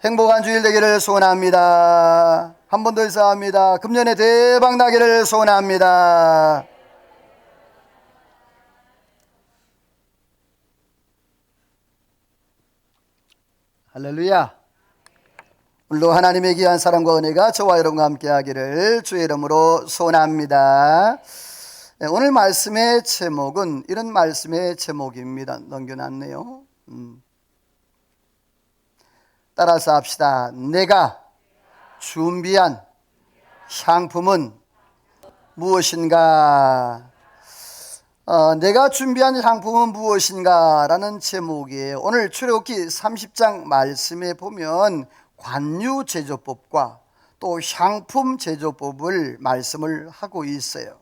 행복한 주일 되기를 소원합니다. 한 번 더 인사합니다. 금년에 대박 나기를 소원합니다. 할렐루야. 오늘도 하나님의 귀한 사랑과 은혜가 저와 여러분과 함께 하기를 주의 이름으로 소원합니다. 오늘 말씀의 제목은 이런 말씀의 제목입니다. 넘겨놨네요. 따라서 합시다. 내가 준비한 향품은 무엇인가? 내가 준비한 향품은 무엇인가? 라는 제목이에요. 오늘 출애굽기 30장 말씀에 보면 관유 제조법과 또 향품 제조법을 말씀을 하고 있어요.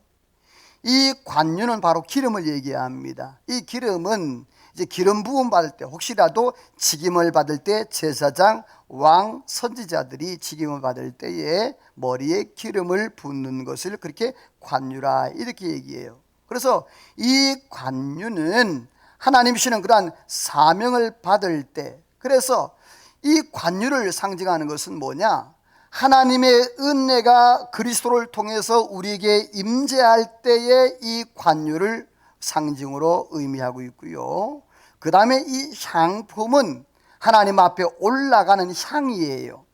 이 관유는 바로 기름을 얘기합니다. 이 기름은 이제 기름 부음 받을 때, 혹시라도 직임을 받을 때 제사장, 왕, 선지자들이 직임을 받을 때에 머리에 기름을 붓는 것을 그렇게 관유라 이렇게 얘기해요. 그래서 이 관유는 하나님 주시는 그러한 사명을 받을 때, 그래서 이 관유를 상징하는 것은 뭐냐? 하나님의 은혜가 그리스도를 통해서 우리에게 임재할 때에 이 관유를 상징으로 의미하고 있고요. 그 다음에 이 향품은 하나님 앞에 올라가는 향이에요.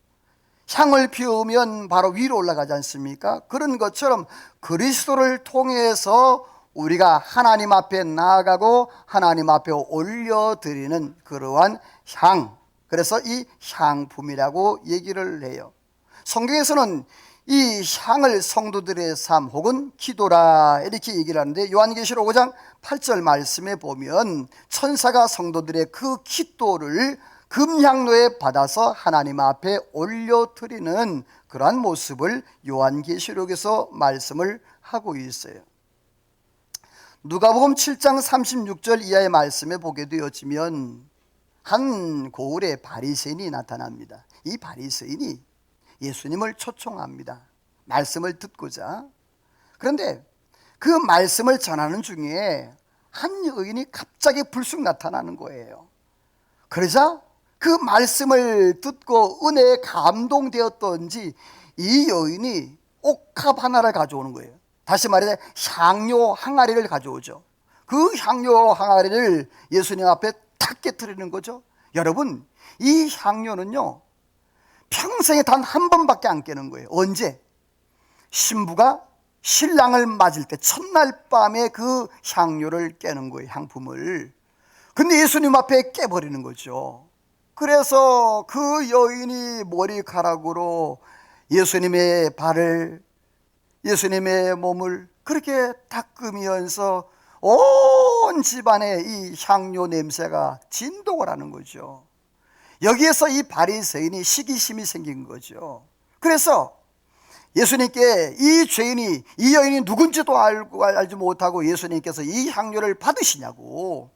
향을 피우면 바로 위로 올라가지 않습니까? 그런 것처럼 그리스도를 통해서 우리가 하나님 앞에 나아가고 하나님 앞에 올려드리는 그러한 향, 그래서 이 향품이라고 얘기를 해요. 성경에서는 이 향을 성도들의 삶 혹은 기도라 이렇게 얘기를 하는데, 요한계시록 5장 8절 말씀에 보면 천사가 성도들의 그 기도를 금향로에 받아서 하나님 앞에 올려드리는 그러한 모습을 요한계시록에서 말씀을 하고 있어요. 누가복음 7장 36절 이하의 말씀에 보게 되어지면 한 고을에 바리새인이 나타납니다. 이 바리새인이 예수님을 초청합니다. 말씀을 듣고자. 그런데 그 말씀을 전하는 중에 한 여인이 갑자기 불쑥 나타나는 거예요. 그러자 그 말씀을 듣고 은혜에 감동되었던지 이 여인이 옥합 하나를 가져오는 거예요. 다시 말해 향료 항아리를 가져오죠. 그 향료 항아리를 예수님 앞에 탁 깨트리는 거죠. 여러분, 이 향료는요 평생에 단 한 번밖에 안 깨는 거예요. 언제? 신부가 신랑을 맞을 때 첫날 밤에 그 향료를 깨는 거예요. 향품을. 근데 예수님 앞에 깨버리는 거죠. 그래서 그 여인이 머리카락으로 예수님의 발을, 예수님의 몸을 그렇게 닦으면서 온 집안에 이 향료 냄새가 진동을 하는 거죠. 여기에서 이 바리새인이 시기심이 생긴 거죠. 그래서 예수님께 이 죄인이, 이 여인이 누군지도 알지 못하고 예수님께서 이 향료를 받으시냐고.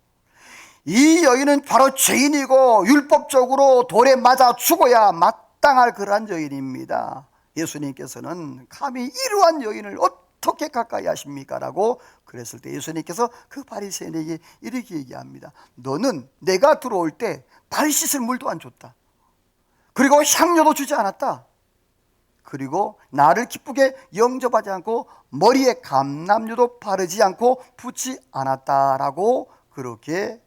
이 여인은 바로 죄인이고 율법적으로 돌에 맞아 죽어야 마땅할 그러한 여인입니다. 예수님께서는 감히 이러한 여인을 어떻게 가까이 하십니까? 라고 그랬을 때 예수님께서 그 바리새인에게 이렇게 얘기합니다. 너는 내가 들어올 때 발 씻을 물도 안 줬다. 그리고 향료도 주지 않았다. 그리고 나를 기쁘게 영접하지 않고 머리에 감람유도 바르지 않고 붓지 않았다라고 그렇게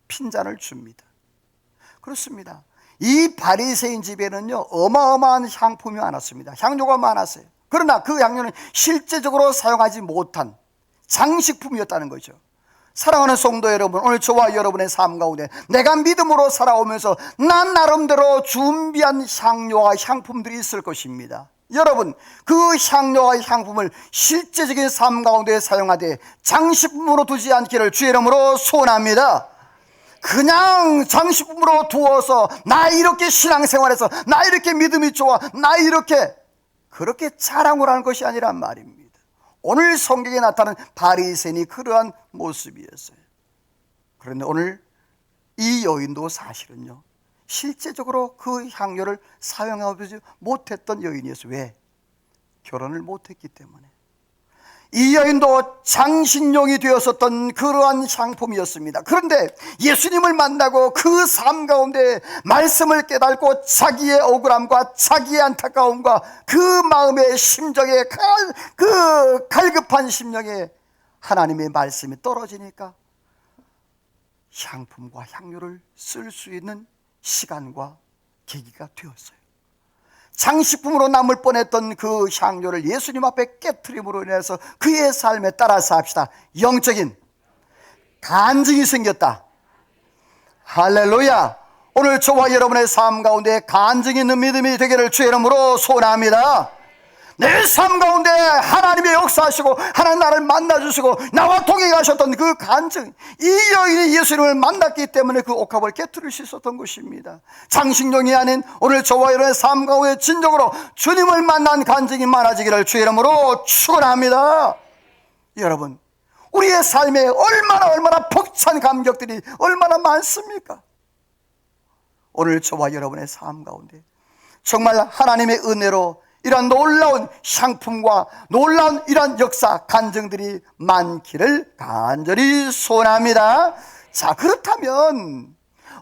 핀잔을 줍니다. 그렇습니다. 이 바리새인 집에는요 어마어마한 향품이 많았습니다. 향료가 많았어요. 그러나 그 향료는 실제적으로 사용하지 못한 장식품이었다는 거죠. 사랑하는 성도 여러분, 오늘 저와 여러분의 삶 가운데 내가 믿음으로 살아오면서 난 나름대로 준비한 향료와 향품들이 있을 것입니다. 여러분, 그 향료와 향품을 실제적인 삶 가운데 사용하되 장식품으로 두지 않기를 주의 이름으로 소원합니다. 그냥 장식품으로 두어서 나 이렇게 신앙생활해서 나 이렇게 믿음이 좋아, 나 이렇게 그렇게 자랑을 하는 것이 아니란 말입니다. 오늘 성경에 나타난 바리새인이 그러한 모습이었어요. 그런데 오늘 이 여인도 사실은요 실제적으로 그 향료를 사용하지 못했던 여인이었어요. 왜? 결혼을 못했기 때문에. 이 여인도 장신용이 되었었던 그러한 상품이었습니다. 그런데 예수님을 만나고 그 삶 가운데 말씀을 깨닫고 자기의 억울함과 자기의 안타까움과 그 마음의 심정에 그 갈급한 심령에 하나님의 말씀이 떨어지니까 향품과 향료를 쓸 수 있는 시간과 계기가 되었어요. 장식품으로 남을 뻔했던 그 향료를 예수님 앞에 깨트림으로 인해서 그의 삶에 따라서 합시다. 영적인 간증이 생겼다. 할렐루야. 오늘 저와 여러분의 삶 가운데 간증이 있는 믿음이 되기를 주의 이름으로 소원합니다. 내 삶 가운데 하나님의 역사하시고 하나님 나를 만나주시고 나와 동행하셨던 그 간증, 이 여인이 예수님을 만났기 때문에 그 옥합을 깨트릴 수 있었던 것입니다. 장식용이 아닌 오늘 저와 여러분의 삶 가운데 진정으로 주님을 만난 간증이 많아지기를 주의 이름으로 축원합니다. 여러분, 우리의 삶에 얼마나 벅찬 감격들이 얼마나 많습니까? 오늘 저와 여러분의 삶 가운데 정말 하나님의 은혜로 이러한 놀라운 상품과 놀라운 이러한 역사 간증들이 많기를 간절히 소원합니다. 자, 그렇다면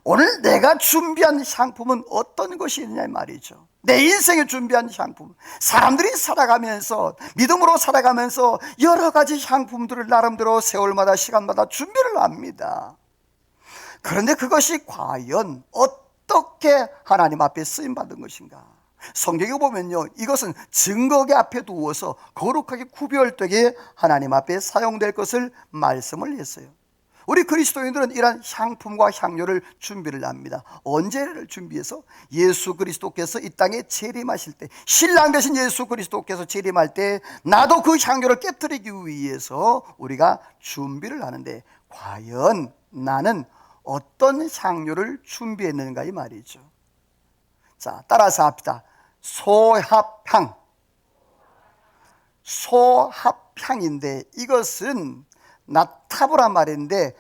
오늘 내가 준비한 상품은 어떤 것이 있냐 말이죠. 내 인생에 준비한 상품, 사람들이 살아가면서 믿음으로 살아가면서 여러 가지 상품들을 나름대로 세월마다 시간마다 준비를 합니다. 그런데 그것이 과연 어떻게 하나님 앞에 쓰임받은 것인가? 성경에 보면요, 이것은 증거계 앞에 두어서 거룩하게 구별되게 하나님 앞에 사용될 것을 말씀을 했어요. 우리 그리스도인들은 이러한 향품과 향료를 준비를 합니다. 언제를 준비해서? 예수 그리스도께서 이 땅에 재림하실 때, 신랑 되신 예수 그리스도께서 재림할 때 나도 그 향료를 깨뜨리기 위해서 우리가 준비를 하는데, 과연 나는 어떤 향료를 준비했는가 이 말이죠. 자, 따라서 합시다. 소합향. 소합향인데 이것은 나타부란 말인데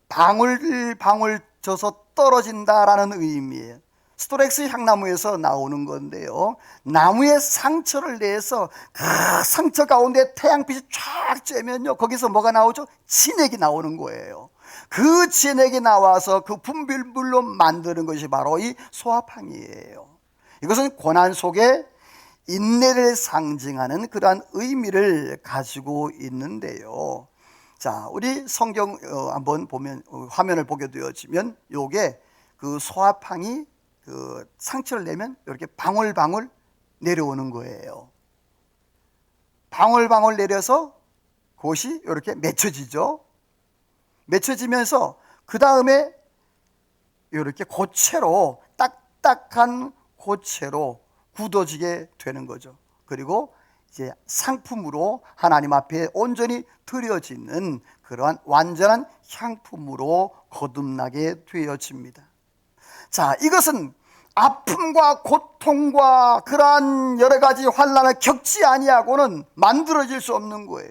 방울방울 져서 떨어진다라는 의미예요. 스토렉스 향나무에서 나오는 건데요, 나무에 상처를 내서 그 상처 가운데 태양빛이 쫙 쬐면요, 거기서 뭐가 나오죠? 진액이 나오는 거예요. 그 진액이 나와서 그 분비물로 만드는 것이 바로 이 소합향이에요. 이것은 고난 속에 인내를 상징하는 그러한 의미를 가지고 있는데요. 자, 우리 성경 한번 보면, 화면을 보게 되어지면 요게 그 소합향이 그 상처를 내면 이렇게 방울방울 내려오는 거예요. 방울방울 내려서 그것이 이렇게 맺혀지죠. 맺혀지면서 그 다음에 이렇게 고체로, 딱딱한 고체로 굳어지게 되는 거죠. 그리고 이제 상품으로 하나님 앞에 온전히 드려지는 그러한 완전한 향품으로 거듭나게 되어집니다. 자, 이것은 아픔과 고통과 그러한 여러 가지 환난을 겪지 아니하고는 만들어질 수 없는 거예요.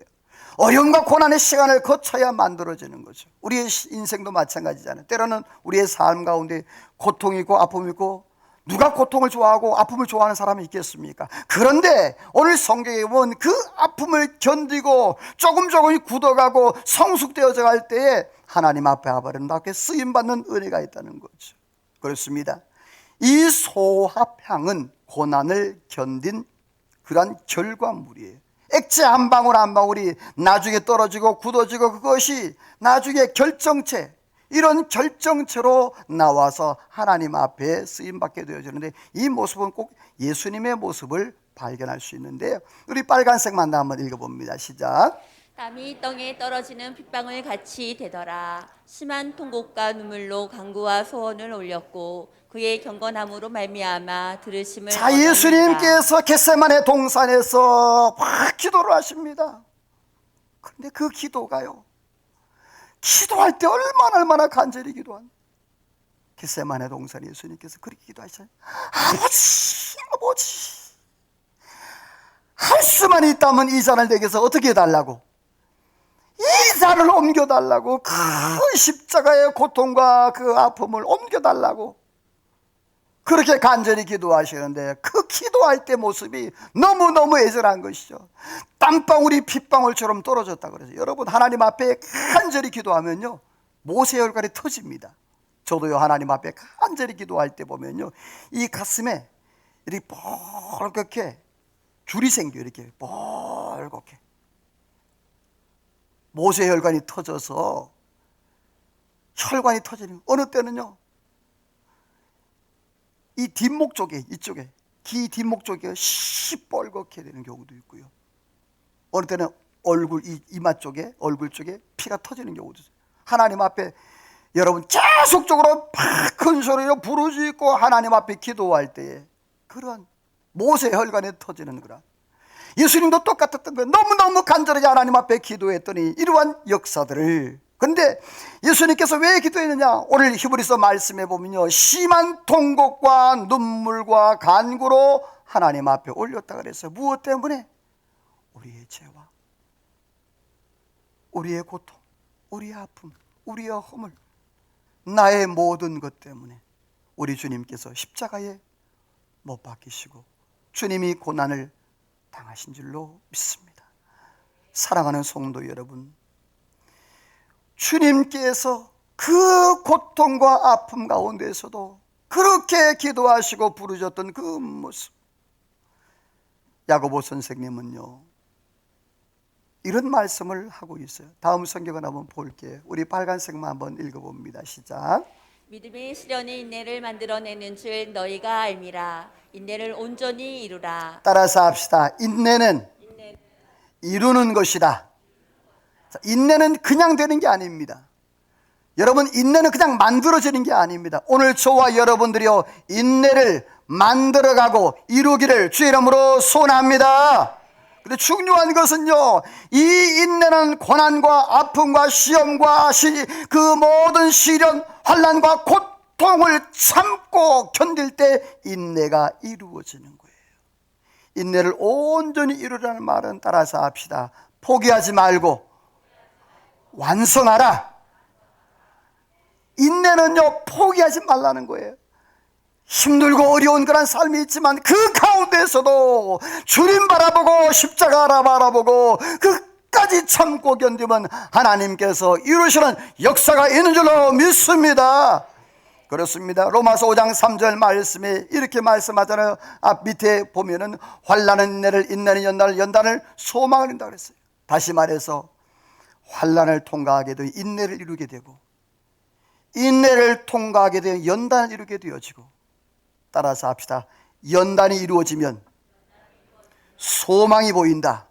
어려움과 고난의 시간을 거쳐야 만들어지는 거죠. 우리의 인생도 마찬가지잖아요. 때로는 우리의 삶 가운데 고통이 있고 아픔이 있고, 누가 고통을 좋아하고 아픔을 좋아하는 사람이 있겠습니까? 그런데 오늘 성경에 보면 그 아픔을 견디고 조금 굳어가고 성숙되어져 갈 때에 하나님 앞에 아름답게 쓰임받는 은혜가 있다는 거죠. 그렇습니다. 이 소합향은 고난을 견딘 그러한 결과물이에요. 액체 한 방울 한 방울이 나중에 떨어지고 굳어지고 그것이 나중에 결정체, 이런 결정체로 나와서 하나님 앞에 쓰임받게 되어지는데, 이 모습은 꼭 예수님의 모습을 발견할 수 있는데요. 우리 빨간색만 한번 읽어봅니다. 시작. 땀이 땅에 떨어지는 핏방울 같이 되더라. 심한 통곡과 눈물로 간구와 소원을 올렸고 그의 경건함으로 말미암아 들으심을 자, 얻었느니라. 예수님께서 겟세마네 동산에서 막 기도를 하십니다. 그런데 그 기도가요, 기도할 때 얼마나 간절히 기도한, 겟세마네 동산에 예수님께서 그렇게 기도하셨어요. 아버지 할 수만 있다면 이 잔을 내게서 어떻게 해달라고, 이 잔을 옮겨달라고, 그 십자가의 고통과 그 아픔을 옮겨달라고. 그렇게 간절히 기도하시는데 그 기도할 때 모습이 너무너무 애절한 것이죠. 땀방울이 핏방울처럼 떨어졌다 그래서 여러분 하나님 앞에 간절히 기도하면요 모세 혈관이 터집니다. 저도요 하나님 앞에 간절히 기도할 때 보면요 이 가슴에 이렇게 뻘겋게 줄이 생겨요. 이렇게 뻘겋게 모세 혈관이 터져서 혈관이 터지는 어느 때는요 이 뒷목 쪽에 이쪽에 귀 뒷목 쪽에 시뻘겋게 되는 경우도 있고요. 어느 때는 얼굴 이마 쪽에 얼굴 쪽에 피가 터지는 경우도 있어요. 하나님 앞에 여러분 계속적으로 큰 소리로 부르짖고 하나님 앞에 기도할 때에 그런 모세 혈관에 터지는 거라. 예수님도 똑같았던 거예요. 너무너무 간절하게 하나님 앞에 기도했더니 이러한 역사들을. 그런데 예수님께서 왜 기도했느냐? 오늘 히브리서 말씀해 보면요 심한 통곡과 눈물과 간구로 하나님 앞에 올렸다 그랬어요. 무엇 때문에? 우리의 죄와 우리의 고통, 우리의 아픔, 우리의 허물, 나의 모든 것 때문에 우리 주님께서 십자가에 못 박히시고 주님이 고난을 당하신 줄로 믿습니다. 사랑하는 성도 여러분, 주님께서 그 고통과 아픔 가운데서도 그렇게 기도하시고 부르셨던 그 모습, 야고보 선생님은요 이런 말씀을 하고 있어요. 다음 성경을 한번 볼게요. 우리 빨간색만 한번 읽어봅니다. 시작. 믿음의 시련이 인내를 만들어내는 줄 너희가 알미라. 인내를 온전히 이루라. 따라서 합시다. 인내는 이루는 것이다. 인내는 그냥 되는 게 아닙니다. 여러분 인내는 그냥 만들어지는 게 아닙니다. 오늘 저와 여러분들이요 인내를 만들어가고 이루기를 주의 이름으로 소원합니다. 근데 중요한 것은요 이 인내는 고난과 아픔과 시험과 그 모든 시련 환난과 고통을 참고 견딜 때 인내가 이루어지는 거예요. 인내를 온전히 이루라는 말은 따라서 합시다. 포기하지 말고 완성하라. 인내는요 포기하지 말라는 거예요. 힘들고 어려운 그런 삶이 있지만 그 가운데서도 주님 바라보고 십자가 바라보고 끝까지 참고 견디면 하나님께서 이루시는 역사가 있는 줄로 믿습니다. 그렇습니다. 로마서 5장 3절 말씀에 이렇게 말씀하잖아요. 앞 밑에 보면은 환난은 인내를, 인내는 연단을, 연단을 소망을 이룬다 그랬어요. 다시 말해서 환난을 통과하게 되면 인내를 이루게 되고 인내를 통과하게 되면 연단을 이루게 되어지고 따라서 합시다. 연단이 이루어지면 소망이 보인다.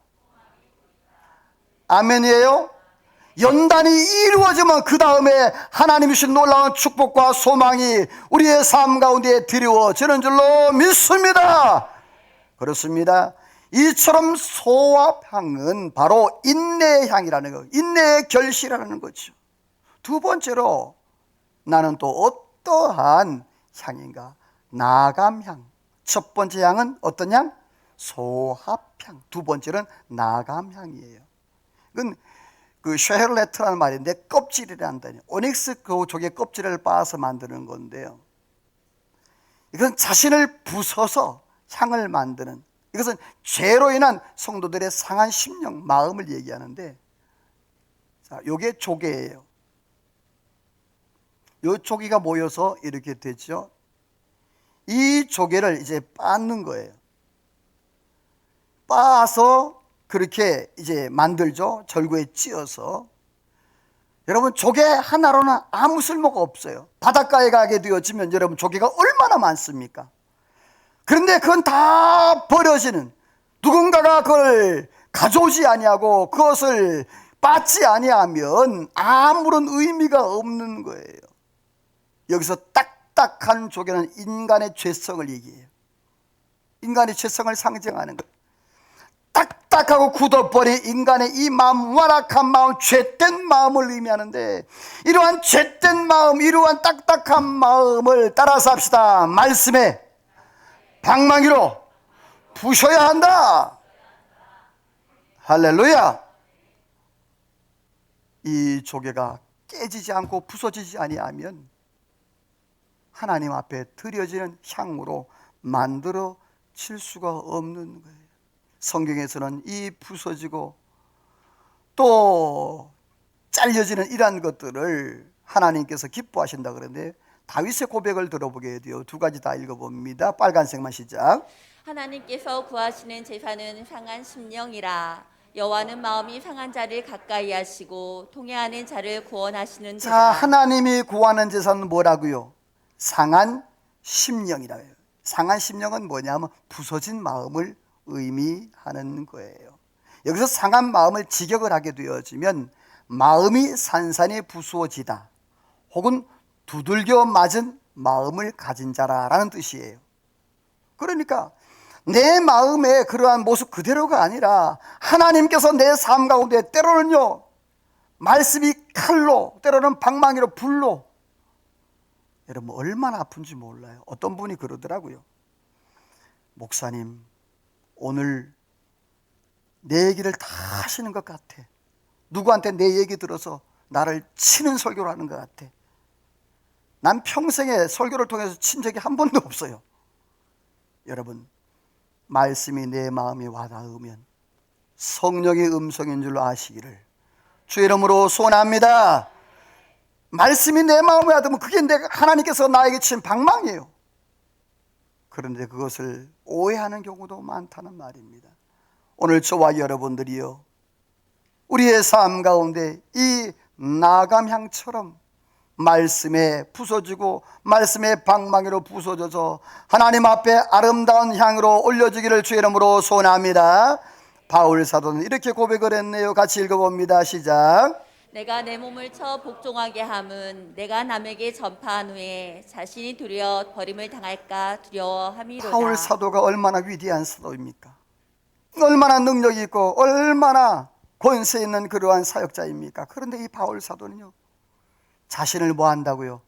아멘이에요? 연단이 이루어지면 그 다음에 하나님이 주신 놀라운 축복과 소망이 우리의 삶 가운데 드리워지는 줄로 믿습니다. 그렇습니다. 이처럼 소합향은 바로 인내의 향이라는 거, 인내의 결실이라는 거죠. 두 번째로 나는 또 어떠한 향인가? 나감향. 첫 번째 향은 어떤 향? 소합향. 두 번째는 나감향이에요. 이건 그 쉐를레트라는 말인데 껍질이라는 단위. 오닉스 그 조개 껍질을 빻아서 만드는 건데요. 이건 자신을 부숴서 향을 만드는, 이것은 죄로 인한 성도들의 상한 심령, 마음을 얘기하는데, 자, 요게 조개예요. 요 조개가 모여서 이렇게 되죠. 이 조개를 이제 빻는 거예요. 빻아서 그렇게 이제 만들죠. 절구에 찧어서. 여러분 조개 하나로는 아무 쓸모가 없어요. 바닷가에 가게 되어지면 여러분 조개가 얼마나 많습니까? 그런데 그건 다 버려지는, 누군가가 그걸 가져오지 아니하고 그것을 빻지 아니하면 아무런 의미가 없는 거예요. 여기서 딱딱한 조개는 인간의 죄성을 얘기해요. 인간의 죄성을 상징하는 거예요. 딱딱하고 굳어버린 인간의 이 마음, 완악한 마음, 죄된 마음을 의미하는데, 이러한 죄된 마음, 이러한 딱딱한 마음을 따라서 합시다. 말씀에 방망이로 부셔야 한다. 할렐루야. 이 조개가 깨지지 않고 부서지지 아니하면 하나님 앞에 드려지는 향으로 만들어질 수가 없는 거예요. 성경에서는 이 부서지고 또 잘려지는 이러한 것들을 하나님께서 기뻐하신다 그러는데, 다윗의 고백을 들어보게 돼요. 두 가지 다 읽어봅니다. 빨간색만 시작. 하나님께서 구하시는 제사는 상한 심령이라. 여호와는 마음이 상한 자를 가까이 하시고 통회하는 자를 구원하시는 자, 도다. 하나님이 구하는 제사는 뭐라고요? 상한 심령이라 해요. 상한 심령은 뭐냐면 부서진 마음을 의미하는 거예요. 여기서 상한 마음을 직역을 하게 되어지면 마음이 산산이 부수어지다, 혹은 두들겨 맞은 마음을 가진 자라는 뜻이에요. 그러니까 내 마음의 그러한 모습 그대로가 아니라 하나님께서 내 삶 가운데 때로는요, 말씀이 칼로, 때로는 방망이로, 불로, 여러분 얼마나 아픈지 몰라요. 어떤 분이 그러더라고요. 목사님, 오늘 내 얘기를 다 하시는 것 같아. 누구한테 내 얘기 들어서 나를 치는 설교를 하는 것 같아. 난 평생에 설교를 통해서 친 적이 한 번도 없어요. 여러분, 말씀이 내 마음에 와닿으면 성령의 음성인 줄 아시기를 주의 이름으로 소원합니다. 말씀이 내 마음에 와닿으면 그게 내가 하나님께서 나에게 친 방망이에요. 그런데 그것을 오해하는 경우도 많다는 말입니다. 오늘 저와 여러분들이요, 우리의 삶 가운데 이 나감향처럼 말씀에 부서지고 말씀의 방망이로 부서져서 하나님 앞에 아름다운 향으로 올려지기를 주의 이름으로 소원합니다. 바울 사도는 이렇게 고백을 했네요. 같이 읽어봅니다. 시작. 내가 내 몸을 쳐 복종하게 함은 내가 남에게 전파한 후에 자신이 두려워 버림을 당할까 두려워함이로다. 바울 사도가 얼마나 위대한 사도입니까? 얼마나 능력이 있고 얼마나 권세 있는 그러한 사역자입니까? 그런데 이 바울 사도는요, 자신을 뭐 한다고요?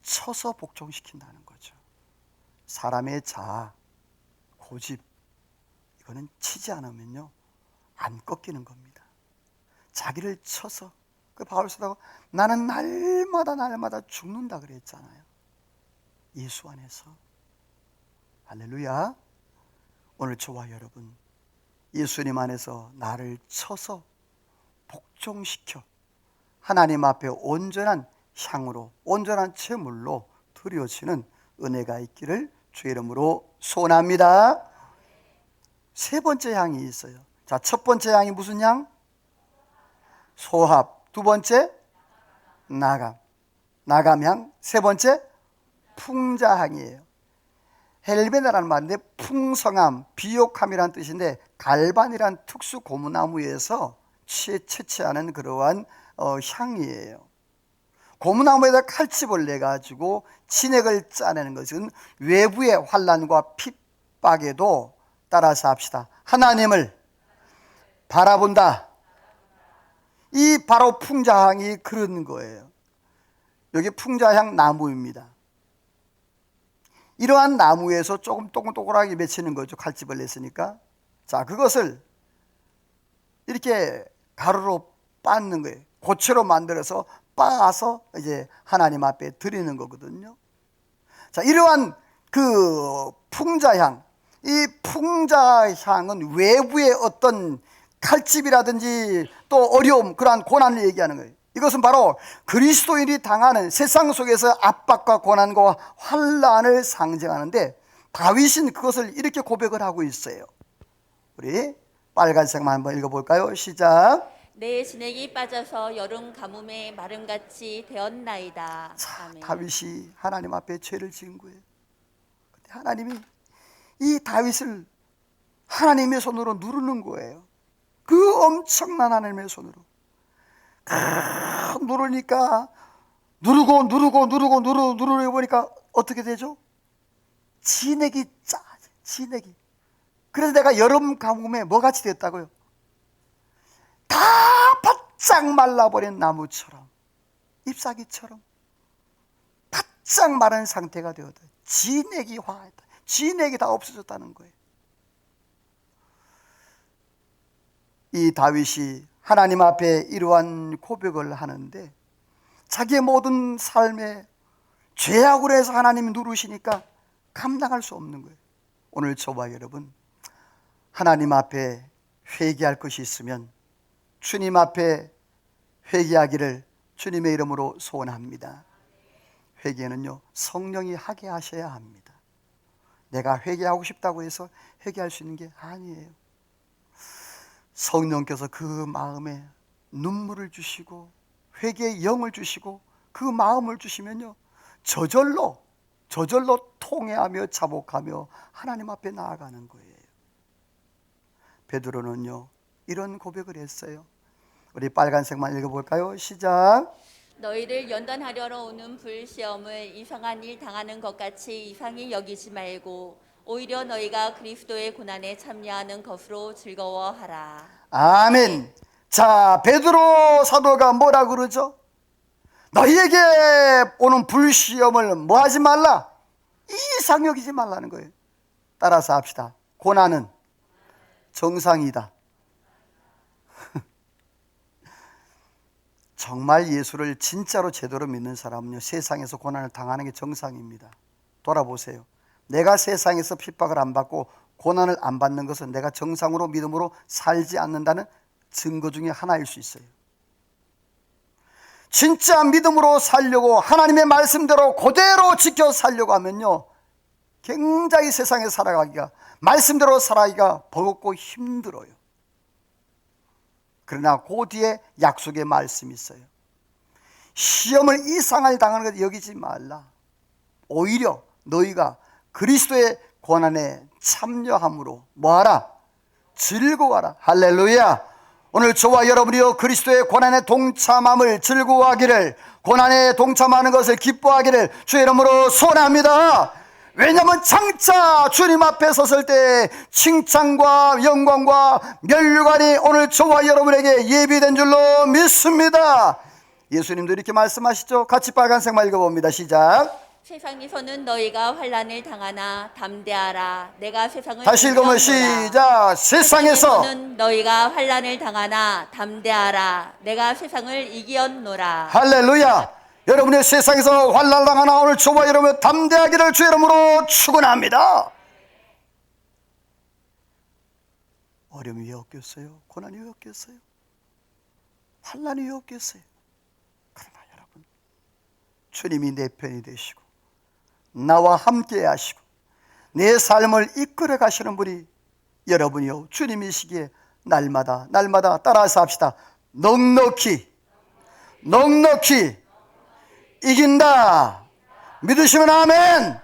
쳐서 복종시킨다는 거죠. 사람의 자아, 고집, 이거는 치지 않으면요 안 꺾이는 겁니다. 자기를 쳐서, 그 바울 사도가 나는 날마다 죽는다 그랬잖아요. 예수 안에서. 할렐루야. 오늘 저와 여러분, 예수님 안에서 나를 쳐서 복종시켜 하나님 앞에 온전한 향으로, 온전한 제물로 드려지는 은혜가 있기를 주의 이름으로 소원합니다. 세 번째 향이 있어요. 자, 첫 번째 향이 무슨 향? 소합. 두 번째 나감향. 세 번째 풍자향이에요. 헬베나라는 말인데 풍성함, 비옥함이라는 뜻인데 갈반이란 특수 고무나무에서 채취하는 그러한 향이에요. 고무나무에다 칼집을 내가지고 진액을 짜내는 것은 외부의 환난과 핍박에도, 따라서 합시다, 하나님을 바라본다. 이 바로 풍자향이 그런 거예요. 여기 풍자향 나무입니다. 이러한 나무에서 조금 동글동글하게 맺히는 거죠. 칼집을 냈으니까. 자, 그것을 이렇게 가루로 빻는 거예요. 고체로 만들어서 빻아서 이제 하나님 앞에 드리는 거거든요. 자, 이러한 그 풍자향, 이 풍자향은 외부의 어떤 칼집이라든지 또 어려움, 그러한 고난을 얘기하는 거예요. 이것은 바로 그리스도인이 당하는 세상 속에서 압박과 고난과 환난을 상징하는데, 다윗은 그것을 이렇게 고백을 하고 있어요. 우리 빨간색만 한번 읽어볼까요? 시작. 내 진액이 빠져서 여름 가뭄에 마름같이 되었나이다. 자, 아멘. 다윗이 하나님 앞에 죄를 지은 거예요. 근데 하나님이 이 다윗을 하나님의 손으로 누르는 거예요. 그 엄청난 하나님의 손으로 누르니까 누르고 보니까 어떻게 되죠? 진액이 짜져. 진액이. 그래서 내가 여름 가뭄에 뭐같이 됐다고요? 다 바짝 말라버린 나무처럼, 잎사귀처럼 바짝 마른 상태가 되었다. 진액이 화했다. 진액이 다 없어졌다는 거예요. 이 다윗이 하나님 앞에 이러한 고백을 하는데, 자기의 모든 삶에 죄악으로 해서 하나님이 누르시니까 감당할 수 없는 거예요. 오늘 저와 여러분, 하나님 앞에 회개할 것이 있으면 주님 앞에 회개하기를 주님의 이름으로 소원합니다. 회개는요, 성령이 하게 하셔야 합니다. 내가 회개하고 싶다고 해서 회개할 수 있는 게 아니에요. 성령께서 그 마음에 눈물을 주시고 회개의 영을 주시고 그 마음을 주시면요, 저절로 통회하며 자복하며 하나님 앞에 나아가는 거예요. 베드로는요, 이런 고백을 했어요. 우리 빨간색만 읽어볼까요? 시작. 너희를 연단하려러 오는 불시험을 이상한 일 당하는 것 같이 이상히 여기지 말고 오히려 너희가 그리스도의 고난에 참여하는 것으로 즐거워하라. 아멘. 자, 베드로 사도가 뭐라 그러죠? 너희에게 오는 불시험을 뭐 하지 말라? 이상 여기지 말라는 거예요. 따라서 합시다. 고난은 정상이다. 정말 예수를 진짜로 제대로 믿는 사람은요, 세상에서 고난을 당하는 게 정상입니다. 돌아보세요. 내가 세상에서 핍박을 안 받고 고난을 안 받는 것은 내가 정상으로 믿음으로 살지 않는다는 증거 중에 하나일 수 있어요. 진짜 믿음으로 살려고 하나님의 말씀대로 그대로 지켜 살려고 하면요, 굉장히 세상에 살아가기가, 말씀대로 살아가기가 버겁고 힘들어요. 그러나 그 뒤에 약속의 말씀이 있어요. 시험을 이상을 당하는 것 여기지 말라. 오히려 너희가 그리스도의 고난에 참여함으로 뭐하라? 즐거워하라. 할렐루야. 오늘 저와 여러분이요, 그리스도의 고난에 동참함을 즐거워하기를, 고난에 동참하는 것을 기뻐하기를 주의 이름으로 소원합니다. 왜냐하면 장차 주님 앞에 섰을 때 칭찬과 영광과 면류관이 오늘 저와 여러분에게 예비된 줄로 믿습니다. 예수님도 이렇게 말씀하시죠. 같이 빨간색만 읽어봅니다. 시작. 세상에서는 너희가 환난을 당하나 담대하라. 내가 세상을 다시 읽으면 이겼노라. 시작. 세상에서는 너희가 환난을 당하나 담대하라. 내가 세상을 이겼노라. 할렐루야. 여러분의 세상에서 환난을 당하나 오늘 저와 여러분 담대하기를 주의 이름으로 축원합니다. 어려움이 왜 없겠어요? 고난이 왜 없겠어요? 환난이 왜 없겠어요? 그러나 여러분, 주님이 내 편이 되시고 나와 함께 하시고 내 삶을 이끌어 가시는 분이 여러분이요, 주님이시기에 날마다 따라서 합시다. 넉넉히 이긴다. 믿으시면 아멘.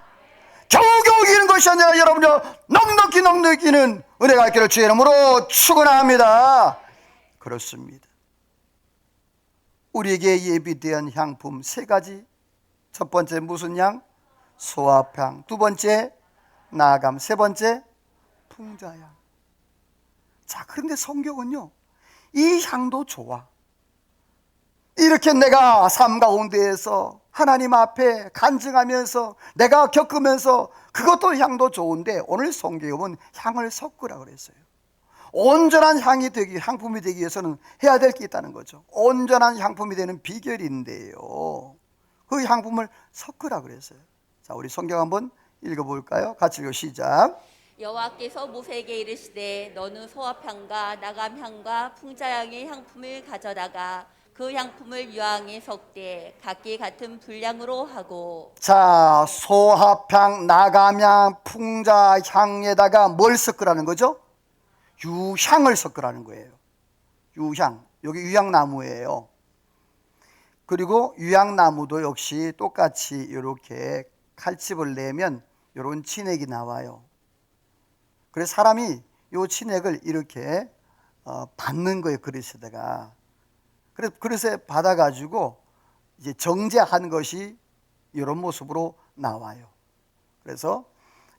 겨우겨우 이기는 것이 아니라 여러분요, 넉넉히 이기는 은혜가 있기를 주의 이름으로 축원합니다. 그렇습니다. 우리에게 예비된 향품 세 가지. 첫 번째 무슨 향? 소합향. 두 번째 나감. 세 번째 풍자향. 자, 그런데 성경은요, 이 향도 좋아. 이렇게 내가 삶 가운데에서 하나님 앞에 간증하면서 내가 겪으면서 그것도 향도 좋은데, 오늘 성경은 향을 섞으라 그랬어요. 온전한 향품이 되기 위해서는 해야 될 게 있다는 거죠. 온전한 향품이 되는 비결인데요, 그 향품을 섞으라 그랬어요. 자, 우리 성경 한번 읽어볼까요? 같이 읽어 시작. 여호와께서 모세에게 이르시되 너는 소합향과 나감향과 풍자향의 향품을 가져다가 그 향품을 유황에 섞되 각기 같은 분량으로 하고. 자, 소합향, 나감향, 풍자향에다가 뭘 섞으라는 거죠? 유향을 섞으라는 거예요. 유향. 여기 유향나무예요. 그리고 유향나무도 역시 똑같이 이렇게 칼집을 내면 이런 진액이 나와요. 그래서 사람이 이 진액을 이렇게 받는 거예요, 그릇에다가. 그래서 그릇에 받아가지고 이제 정제한 것이 이런 모습으로 나와요. 그래서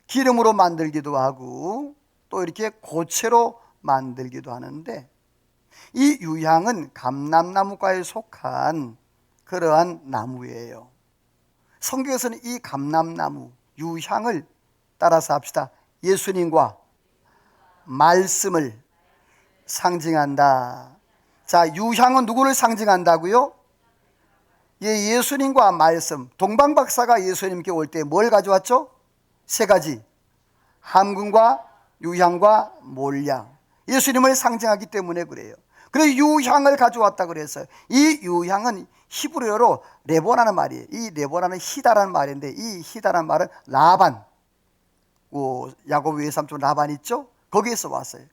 기름으로 만들기도 하고 또 이렇게 고체로 만들기도 하는데, 이 유향은 감람나무과에 속한 그러한 나무예요. 성경에서는 이 감람나무, 유향을 따라서 합시다. 예수님과 말씀을 상징한다. 자, 유향은 누구를 상징한다고요? 예수님과 말씀, 동방박사가 예수님께 올 때 뭘 가져왔죠? 세 가지. 함금과 유향과 몰약. 예수님을 상징하기 때문에 그래요. 그래서 유향을 가져왔다 그랬어요. 이 유향은 히브리어로 레보나는 말이에요. 이 레보나는 히다라는 말인데, 이 히다라는 말은 라반, 야곱 외삼촌 라반 있죠? 거기에서 왔어요.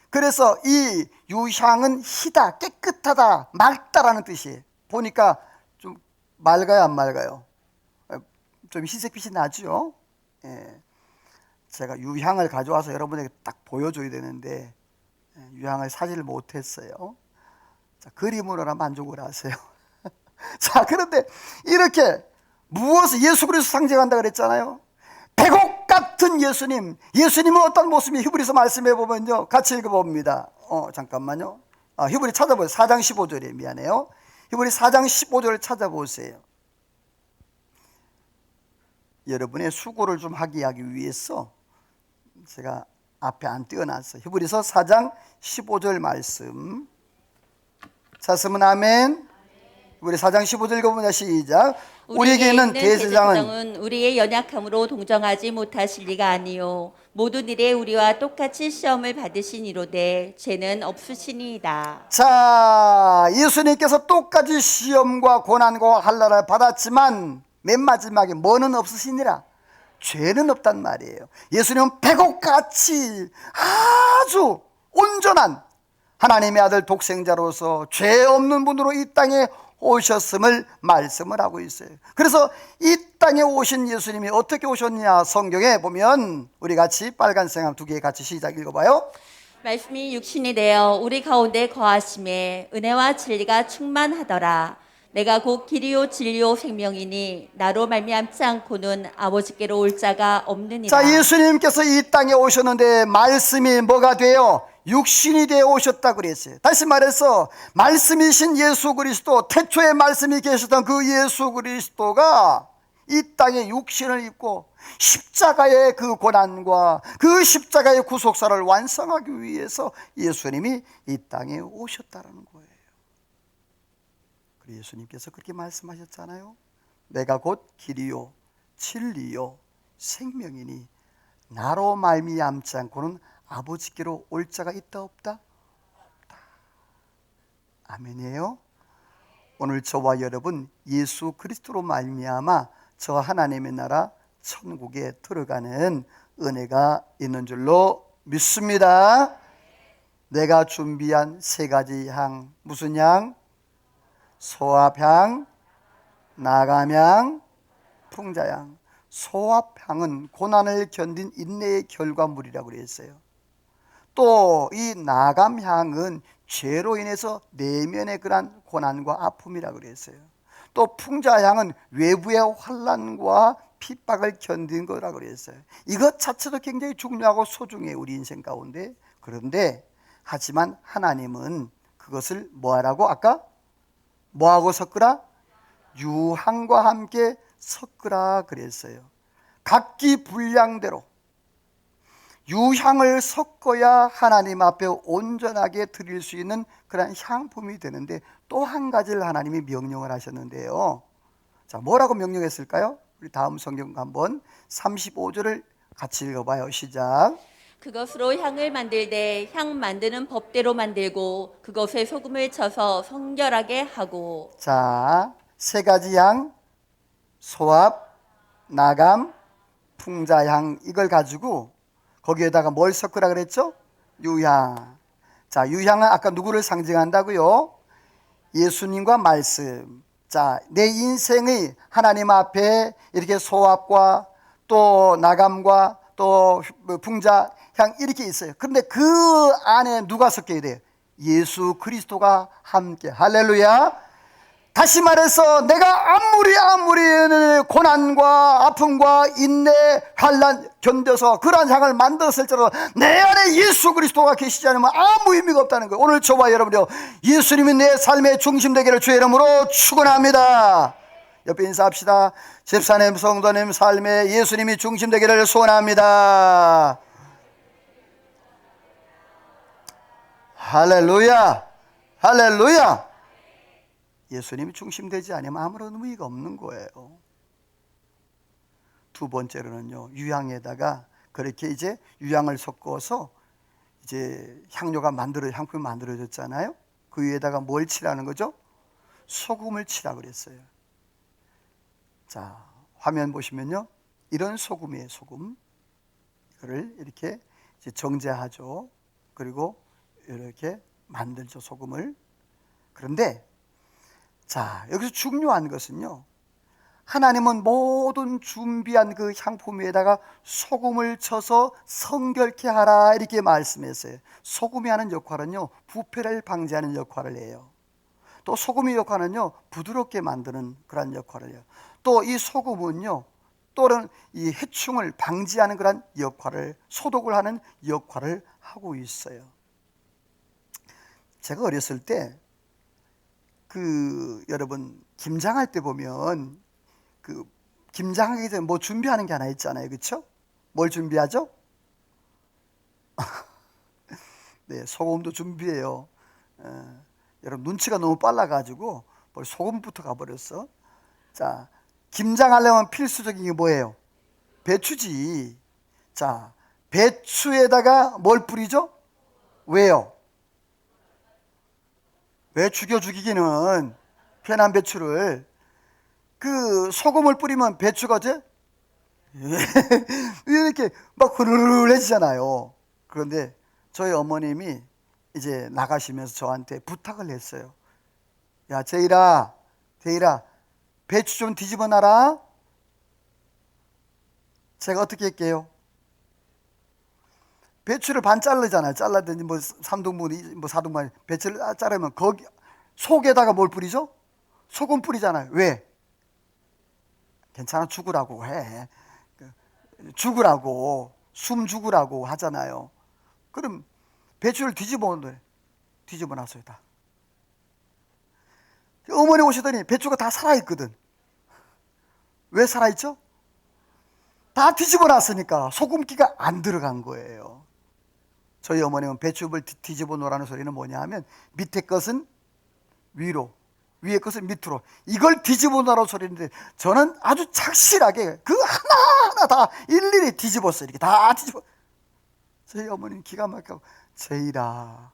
그래서 이 유향은 희다, 깨끗하다, 맑다라는 뜻이에요. 보니까 좀 맑아요, 안 맑아요? 좀 흰색빛이 나죠? 예. 제가 유향을 가져와서 여러분에게 딱 보여줘야 되는데 유향을 사지를 못했어요. 자, 그림으로나 만족을 하세요. 자, 그런데 이렇게 무엇을 예수 그리스도 상징한다 그랬잖아요. 백옥 같은 예수님. 예수님은 어떤 모습이 히브리서 말씀해 보면요, 같이 읽어봅니다. 잠깐만요. 히브리 찾아보세요. 4장 15절에 미안해요. 히브리 4장 15절을 찾아보세요. 여러분의 수고를 좀 하게 하기 위해서 제가 앞에 안 띄워놨어요. 히브리서 4장 15절 말씀 찾으면 아멘. 우리 4장 15절 읽어보자. 시작. 우리에게 있는 대제사장은 우리의 연약함으로 동정하지 못하실 리가 아니요 모든 일에 우리와 똑같이 시험을 받으시니로되 죄는 없으시니이다. 자, 예수님께서 똑같이 시험과 고난과 한란을 받았지만 맨 마지막에 뭐는 없으시니라? 죄는 없단 말이에요. 예수님은 백옥같이 아주 온전한 하나님의 아들 독생자로서 죄 없는 분으로 이 땅에 오셨음을 말씀을 하고 있어요. 그래서 이 땅에 오신 예수님이 어떻게 오셨냐, 성경에 보면 우리 같이 빨간색 한 두 개 같이 시작 읽어봐요. 말씀이 육신이 되어 우리 가운데 거하심에 은혜와 진리가 충만하더라. 내가 곧 길이요 진리요 생명이니 나로 말미암지 않고는 아버지께로 올 자가 없느니라. 자, 예수님께서 이 땅에 오셨는데 말씀이 뭐가 돼요? 육신이 되어 오셨다 그랬어요. 다시 말해서 말씀이신 예수 그리스도, 태초에 말씀이 계셨던 그 예수 그리스도가 이 땅에 육신을 입고 십자가의 그 고난과 그 십자가의 구속사를 완성하기 위해서 예수님이 이 땅에 오셨다는 거예요. 그리고 예수님께서 그렇게 말씀하셨잖아요. 내가 곧 길이요 진리요 생명이니 나로 말미암지 않고는 아버지께로 올 자가 있다 없다? 없다. 아멘이에요. 오늘 저와 여러분 예수 그리스도로 말미암아 저 하나님의 나라 천국에 들어가는 은혜가 있는 줄로 믿습니다. 내가 준비한 세 가지 향, 무슨 향? 소합향, 나감향, 풍자향. 소합향은 고난을 견딘 인내의 결과물이라고 그랬어요. 또 이 나감향은 죄로 인해서 내면의 그런 고난과 아픔이라고 그랬어요. 또 풍자향은 외부의 환난과 핍박을 견딘 거라고 그랬어요. 이것 자체도 굉장히 중요하고 소중해요, 우리 인생 가운데. 그런데 하지만 하나님은 그것을 뭐하라고? 아까 뭐하고 섞으라? 유향과 함께 섞으라 그랬어요. 각기 분량대로 유향을 섞어야 하나님 앞에 온전하게 드릴 수 있는 그런 향품이 되는데, 또 한 가지를 하나님이 명령을 하셨는데요. 자, 뭐라고 명령했을까요? 우리 다음 성경 한번 35절을 같이 읽어봐요. 시작. 그것으로 향을 만들되 향 만드는 법대로 만들고 그것에 소금을 쳐서 성결하게 하고. 자, 세 가지 향, 소합, 나감, 풍자향, 이걸 가지고 거기에다가 뭘 섞으라 그랬죠? 유향. 자, 유향은 아까 누구를 상징한다고요? 예수님과 말씀. 자, 내 인생의 하나님 앞에 이렇게 소합과 또 나감과 또 풍자향 이렇게 있어요. 그런데 그 안에 누가 섞여야 돼요? 예수 그리스도가 함께. 할렐루야. 다시 말해서 내가 아무리 고난과 아픔과 인내, 환난 견뎌서 그러한 향을 만들었을지라도 내 안에 예수 그리스도가 계시지 않으면 아무 의미가 없다는 거예요. 오늘 저와 여러분이요, 예수님이 내 삶의 중심 되기를 주의 이름으로 축원합니다. 옆에 인사합시다. 집사님, 성도님 삶에 예수님이 중심 되기를 소원합니다. 할렐루야, 할렐루야. 예수님이 중심되지 않으면 아무런 의미가 없는 거예요. 두 번째로는요, 유향에다가 그렇게 이제 유향을 섞어서 이제 향품이 만들어졌잖아요. 그 위에다가 뭘 칠하는 거죠? 소금을 치라 그랬어요. 자, 화면 보시면요, 이런 소금이에요. 소금. 이거를 이렇게 이제 정제하죠. 그리고 이렇게 만들죠, 소금을. 그런데 자, 여기서 중요한 것은요, 하나님은 모든 준비한 그 향품 위에다가 소금을 쳐서 성결케 하라 이렇게 말씀했어요. 소금이 하는 역할은요, 부패를 방지하는 역할을 해요. 또 소금의 역할은요, 부드럽게 만드는 그런 역할을 해요. 또 이 소금은요, 또는 이 해충을 방지하는 그런 역할을, 소독을 하는 역할을 하고 있어요. 제가 어렸을 때 여러분 김장할 때 보면 김장하기 전에 뭐 준비하는 게 하나 있잖아요. 그렇죠? 뭘 준비하죠? 네, 소금도 준비해요. 여러분 눈치가 너무 빨라가지고 소금부터 가버렸어. 자, 김장하려면 필수적인 게 뭐예요? 배추지. 자, 배추에다가 뭘 뿌리죠? 왜요? 왜 죽이기는 편한 배추를 소금을 뿌리면 배추가 이렇게 막 흐르르해지잖아요. 그런데 저희 어머님이 이제 나가시면서 저한테 부탁을 했어요. 야, 제일아, 배추 좀 뒤집어 놔라. 제가 어떻게 할게요? 배추를 반 자르잖아요. 잘라든지 뭐 3등분, 뭐 4등분 배추를 자르면 거기 속에다가 뭘 뿌리죠? 소금 뿌리잖아요. 왜? 괜찮아, 죽으라고 해. 죽으라고, 숨 죽으라고 하잖아요. 그럼 배추를 뒤집어 놨어요, 다. 어머니 오시더니 배추가 다 살아있거든. 왜 살아있죠? 다 뒤집어 놨으니까 소금기가 안 들어간 거예요. 저희 어머님은 배추를 뒤집어 놓으라는 소리는 뭐냐 하면 밑에 것은 위로, 위에 것은 밑으로, 이걸 뒤집어 놓으라는 소리인데 저는 아주 착실하게 그 하나하나 다 일일이 뒤집었어요. 이렇게 다 뒤집어. 저희 어머니는 기가 막히고, 제이라,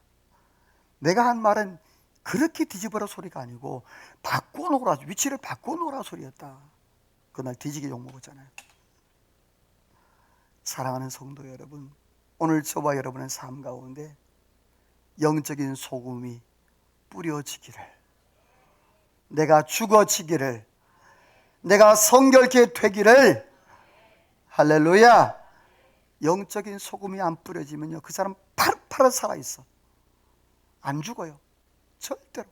내가 한 말은 그렇게 뒤집어라 소리가 아니고 바꿔놓으라, 위치를 바꿔놓으라 소리였다. 그날 뒤지게 욕먹었잖아요. 사랑하는 성도 여러분, 오늘 저와 여러분의 삶 가운데 영적인 소금이 뿌려지기를, 내가 죽어지기를, 내가 성결케 되기를. 할렐루야. 영적인 소금이 안 뿌려지면요, 그 사람 파릇파릇 살아있어. 안 죽어요, 절대로.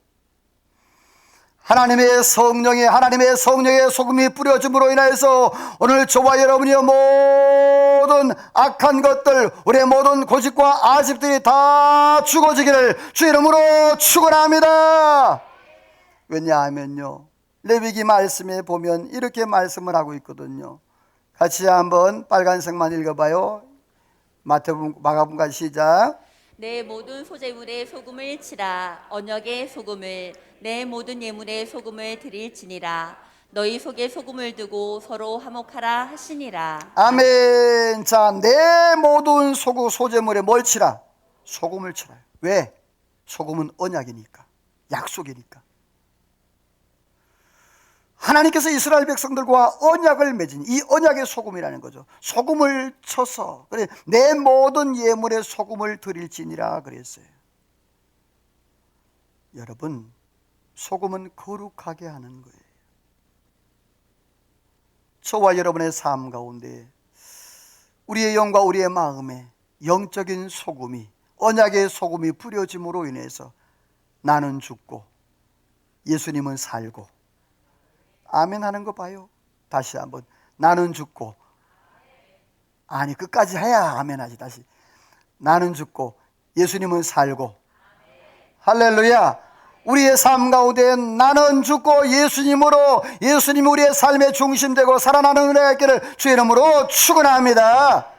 하나님의 성령의 소금이 뿌려짐으로 인해서 오늘 저와 여러분의 모든 악한 것들, 우리의 모든 고집과 아집들이 다 죽어지기를 주 이름으로 축원합니다. 왜냐하면요, 레위기 말씀에 보면 이렇게 말씀을 하고 있거든요. 같이 한번 빨간색만 읽어봐요. 마가복음 시작. 내 모든 소재물에 소금을 치라. 언약의 소금을, 내 모든 예물에 소금을 드릴지니라. 너희 속에 소금을 두고 서로 화목하라 하시니라. 아멘. 자, 내 모든 소재물에 뭘 치라? 소금을 치라. 왜? 소금은 언약이니까, 약속이니까. 하나님께서 이스라엘 백성들과 언약을 맺은 이 언약의 소금이라는 거죠. 소금을 쳐서, 그래, 내 모든 예물에 소금을 드릴지니라 그랬어요. 여러분, 소금은 거룩하게 하는 거예요. 저와 여러분의 삶 가운데 우리의 영과 우리의 마음에 영적인 소금이, 언약의 소금이 뿌려짐으로 인해서 나는 죽고 예수님은 살고, 아멘 하는 거 봐요. 다시 한번, 나는 죽고, 아니 끝까지 해야 아멘 하지. 다시, 나는 죽고 예수님은 살고. 할렐루야. 우리의 삶 가운데 나는 죽고 예수님이 우리의 삶의 중심되고 살아나는 은혜가 있기를 주의 이름으로 축원합니다.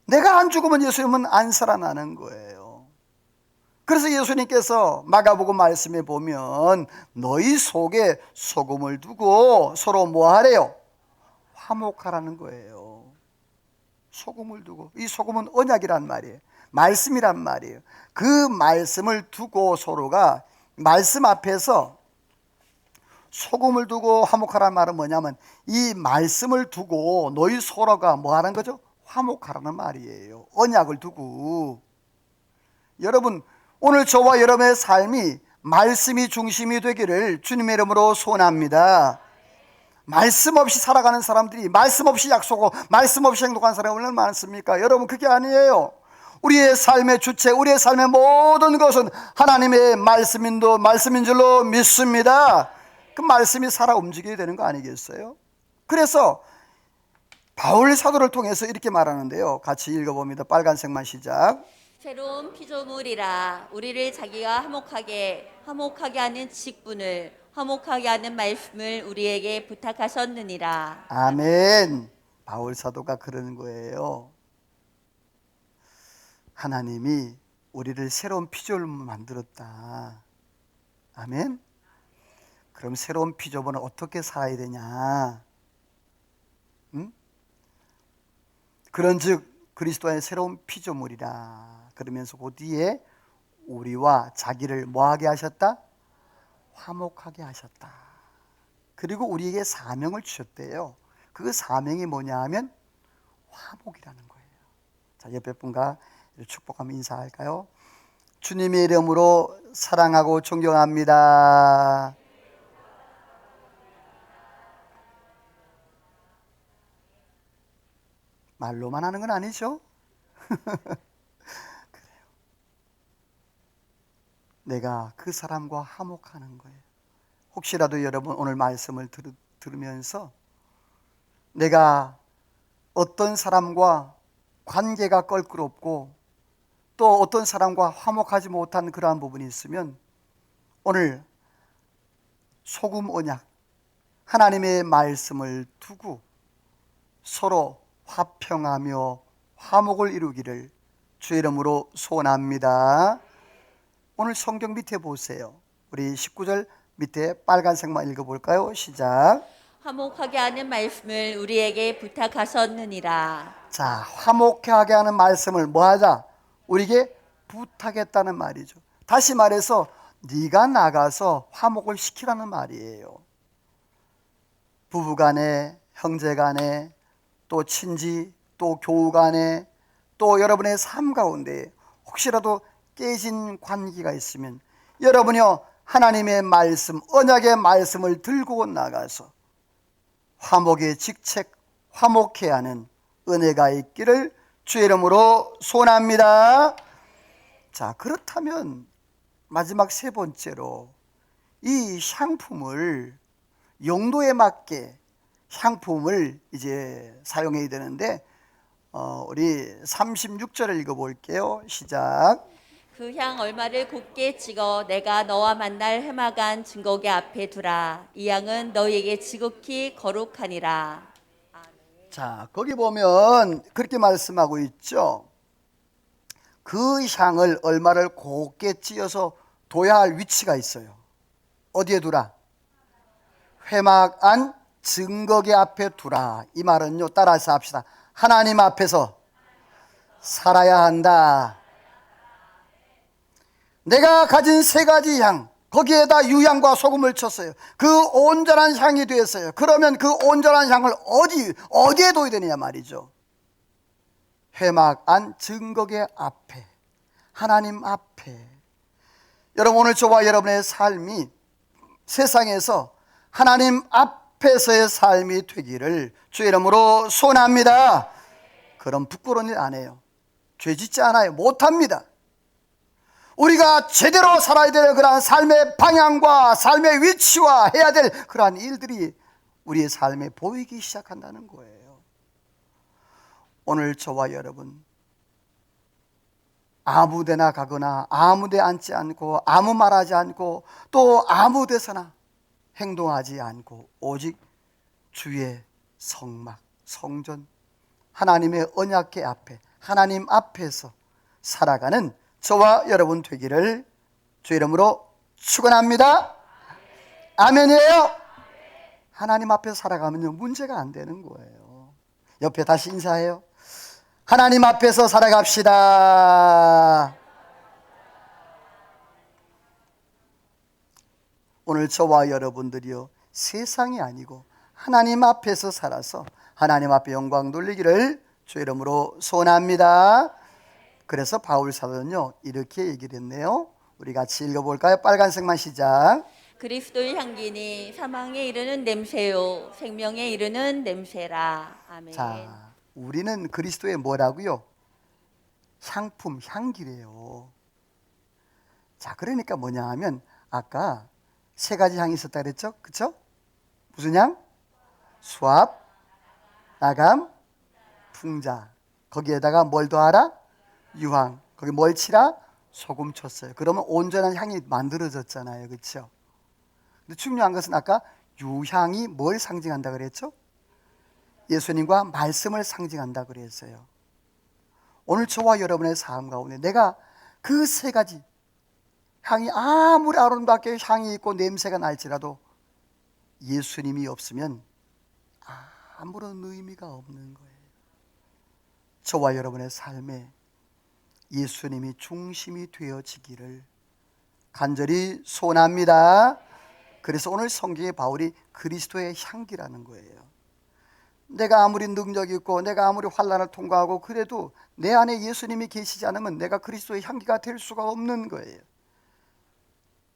내가 안 죽으면 예수님은 안 살아나는 거예요. 그래서 예수님께서 마가복음 말씀에 보면 너희 속에 소금을 두고 서로 뭐 하래요? 화목하라는 거예요. 소금을 두고, 이 소금은 언약이란 말이에요. 말씀이란 말이에요. 그 말씀을 두고 서로가 말씀 앞에서 소금을 두고 화목하라는 말은 뭐냐면 이 말씀을 두고 너희 서로가 뭐 하는 거죠? 화목하라는 말이에요. 언약을 두고. 여러분, 오늘 저와 여러분의 삶이 말씀이 중심이 되기를 주님의 이름으로 소원합니다. 말씀 없이 살아가는 사람들이, 말씀 없이 약속하고 말씀 없이 행동하는 사람이 얼마나 많습니까? 여러분, 그게 아니에요. 우리의 삶의 주체, 우리의 삶의 모든 것은 하나님의 말씀인 줄로 믿습니다. 그 말씀이 살아 움직여야 되는 거 아니겠어요? 그래서 바울 사도를 통해서 이렇게 말하는데요. 같이 읽어봅니다. 빨간색만 시작. 새로운 피조물이라 우리를 자기가 화목하게 하는 직분을 화목하게 하는 말씀을 우리에게 부탁하셨느니라. 아멘. 바울 사도가 그러는 거예요. 하나님이 우리를 새로운 피조물로 만들었다. 아멘. 그럼 새로운 피조물은 어떻게 살아야 되냐? 그런즉 그리스도 안에 새로운 피조물이라. 그러면서 그 뒤에 우리와 자기를 뭐하게 하셨다? 화목하게 하셨다. 그리고 우리에게 사명을 주셨대요. 그 사명이 뭐냐 하면 화목이라는 거예요. 자, 옆에 분과 축복하며 인사할까요? 주님의 이름으로 사랑하고 존경합니다. 말로만 하는 건 아니죠? 그래요. 내가 그 사람과 화목하는 거예요. 혹시라도 여러분 오늘 말씀을 들으면서 내가 어떤 사람과 관계가 껄끄럽고 또 어떤 사람과 화목하지 못한 그러한 부분이 있으면 오늘 소금 언약, 하나님의 말씀을 두고 서로 화평하며 화목을 이루기를 주의 이름으로 소원합니다. 오늘 성경 밑에 보세요. 우리 19절 밑에 빨간색만 읽어볼까요? 시작. 화목하게 하는 말씀을 우리에게 부탁하셨느니라. 자, 화목하게 하는 말씀을 뭐 하자? 우리에게 부탁했다는 말이죠. 다시 말해서 네가 나가서 화목을 시키라는 말이에요. 부부간에, 형제간에, 또 친지, 또 교우간에, 또 여러분의 삶 가운데 혹시라도 깨진 관계가 있으면 여러분이요 하나님의 말씀, 언약의 말씀을 들고 나가서 화목의 직책, 화목해야 하는 은혜가 있기를 주의 이름으로 소원합니다. 자, 그렇다면 마지막 세 번째로 이 향품을 용도에 맞게 향품을 이제 사용해야 되는데 우리 36절을 읽어볼게요. 시작. 그 향 얼마를 곱게 찍어 내가 너와 만날 해마간 증거계 앞에 두라. 이 향은 너희에게 지극히 거룩하니라. 자, 거기 보면 그렇게 말씀하고 있죠. 그 향을 얼마를 곱게 찧어서 둬야 할 위치가 있어요. 어디에 두라? 회막 안 증거계 앞에 두라. 이 말은요, 따라서 합시다. 하나님 앞에서 살아야 한다. 내가 가진 세 가지 향, 거기에다 유향과 소금을 쳤어요. 그 온전한 향이 되었어요. 그러면 그 온전한 향을 어디에 둬야 되느냐 말이죠. 회막 안 증거계 앞에, 하나님 앞에. 여러분, 오늘 저와 여러분의 삶이 세상에서 하나님 앞에서의 삶이 되기를 주의 이름으로 소원합니다. 그럼 부끄러운 일 안 해요. 죄 짓지 않아요. 못합니다. 우리가 제대로 살아야 될 그러한 삶의 방향과 삶의 위치와 해야 될 그러한 일들이 우리의 삶에 보이기 시작한다는 거예요. 오늘 저와 여러분 아무 데나 가거나 아무 데 앉지 않고 아무 말하지 않고 또 아무 데서나 행동하지 않고 오직 주의 성막, 성전, 하나님의 언약궤 앞에 하나님 앞에서 살아가는 저와 여러분 되기를 주 이름으로 축원합니다. 아멘이에요. 하나님 앞에 살아가면요 문제가 안 되는 거예요. 옆에 다시 인사해요. 하나님 앞에서 살아갑시다. 오늘 저와 여러분들이요 세상이 아니고 하나님 앞에서 살아서 하나님 앞에 영광 돌리기를 주 이름으로 소원합니다. 그래서 바울 사도는요 이렇게 얘기를 했네요. 우리 같이 읽어볼까요? 빨간색만 시작. 그리스도의 향기니 사망에 이르는 냄새요 생명에 이르는 냄새라. 아멘. 자, 우리는 그리스도의 뭐라고요? 향품, 향기래요. 자, 그러니까 뭐냐 하면 아까 세 가지 향이 있었다 그랬죠? 그쵸? 무슨 향? 수압, 나감, 풍자. 거기에다가 뭘 더하라? 유황. 거기 뭘 치라? 소금 쳤어요. 그러면 온전한 향이 만들어졌잖아요. 그렇죠? 근데 중요한 것은 아까 유향이 뭘 상징한다 그랬죠? 예수님과 말씀을 상징한다 그랬어요. 오늘 저와 여러분의 삶 가운데 내가 그 세 가지 향이 아무리 아름답게 향이 있고 냄새가 날지라도 예수님이 없으면 아무런 의미가 없는 거예요. 저와 여러분의 삶에 예수님이 중심이 되어지기를 간절히 소원합니다. 그래서 오늘 성경에 바울이 그리스도의 향기라는 거예요. 내가 아무리 능력이 있고 내가 아무리 환난을 통과하고 그래도 내 안에 예수님이 계시지 않으면 내가 그리스도의 향기가 될 수가 없는 거예요.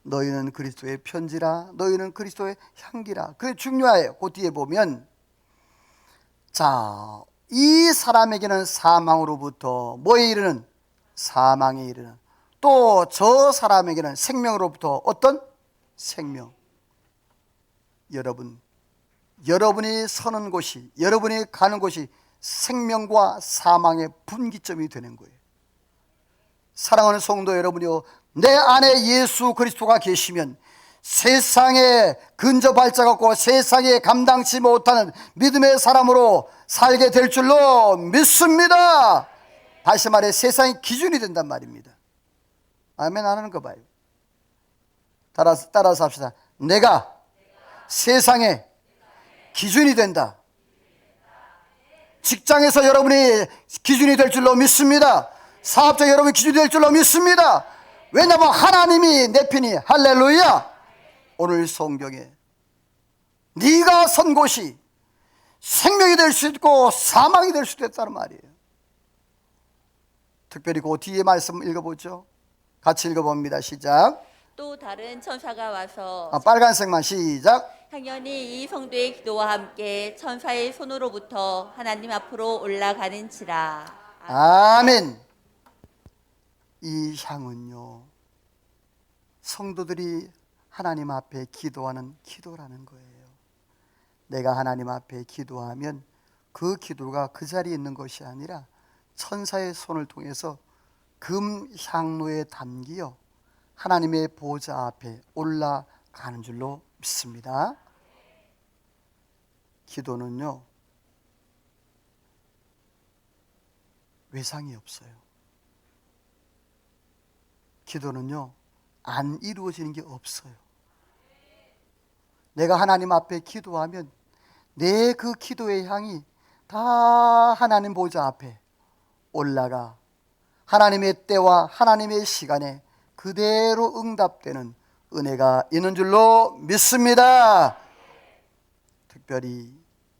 너희는 그리스도의 편지라, 너희는 그리스도의 향기라. 그게 중요해요. 그 뒤에 보면 자, 이 사람에게는 사망으로부터 뭐에 이르는? 사망에 이르는. 또 저 사람에게는 생명으로부터 어떤? 생명. 여러분이 서는 곳이, 여러분이 가는 곳이 생명과 사망의 분기점이 되는 거예요. 사랑하는 성도 여러분이요, 내 안에 예수 그리스도가 계시면 세상에 근접할 자가 없고 세상에 감당치 못하는 믿음의 사람으로 살게 될 줄로 믿습니다. 다시 말해 세상이 기준이 된단 말입니다. 아멘 안 하는 거 봐요. 따라서 합시다. 내가 세상에 기준이 된다. 직장에서 여러분이 기준이 될 줄로 믿습니다. 사업자 여러분이 기준이 될 줄로 믿습니다. 왜냐하면 하나님이 내 편이. 할렐루야. 오늘 성경에 네가 선 곳이 생명이 될 수 있고 사망이 될 수도 있다는 말이에요. 특별히 그 뒤에 말씀 읽어보죠. 같이 읽어봅니다. 시작. 또 다른 천사가 와서 빨간색만 시작. 당연히 이 성도의 기도와 함께 천사의 손으로부터 하나님 앞으로 올라가는지라. 아멘. 이 향은요 성도들이 하나님 앞에 기도하는 기도라는 거예요. 내가 하나님 앞에 기도하면 그 기도가 그 자리에 있는 것이 아니라 천사의 손을 통해서 금향로에 담기어 하나님의 보좌 앞에 올라가는 줄로 믿습니다. 기도는요 외상이 없어요. 기도는요 안 이루어지는 게 없어요. 내가 하나님 앞에 기도하면 내 그 기도의 향이 다 하나님 보좌 앞에 올라가 하나님의 때와 하나님의 시간에 그대로 응답되는 은혜가 있는 줄로 믿습니다. 특별히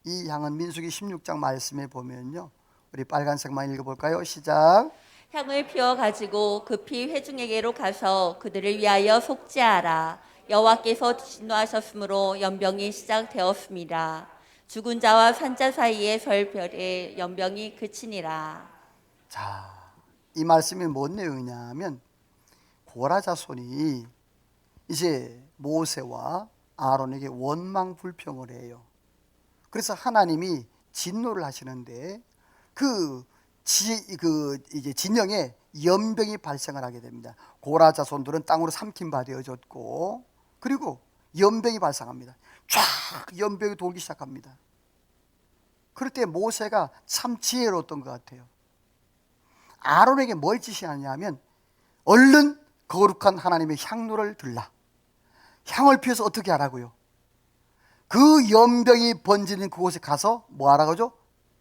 이 향은 민수기 16장 말씀에 보면요 우리 빨간색만 읽어볼까요? 시작. 향을 피워 가지고 급히 회중에게로 가서 그들을 위하여 속죄하라. 여호와께서 진노하셨으므로 연병이 시작되었습니다. 죽은 자와 산 자 사이의 별별에 연병이 그치니라. 자, 이 말씀이 뭔 내용이냐 하면 고라 자손이 이제 모세와 아론에게 원망 불평을 해요. 그래서 하나님이 진노를 하시는데 이제 진영에 연병이 발생을 하게 됩니다. 고라 자손들은 땅으로 삼킴바 되어졌고 그리고 연병이 발생합니다. 쫙 연병이 돌기 시작합니다. 그럴 때 모세가 참 지혜로웠던 것 같아요. 아론에게 뭘 지시하냐면 얼른 거룩한 하나님의 향로를 들라. 향을 피워서 어떻게 하라고요? 그 연병이 번지는 그곳에 가서 뭐 하라고 하죠?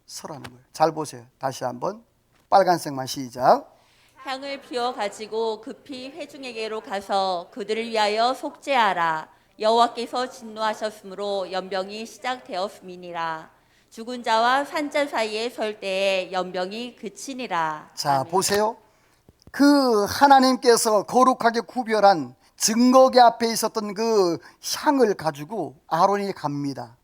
서라는 거예요. 잘 보세요. 다시 한번 빨간색만 시작. 향을 피워 가지고 급히 회중에게로 가서 그들을 위하여 속죄하라. 여호와께서 진노하셨으므로 연병이 시작되었음이니라. 죽은 자와 산 자 사이에 설 때에 연병이 그치니라. 자, 아멘. 보세요. 그 하나님께서 거룩하게 구별한 증거계 앞에 있었던 그 향을 가지고 아론이 갑니다.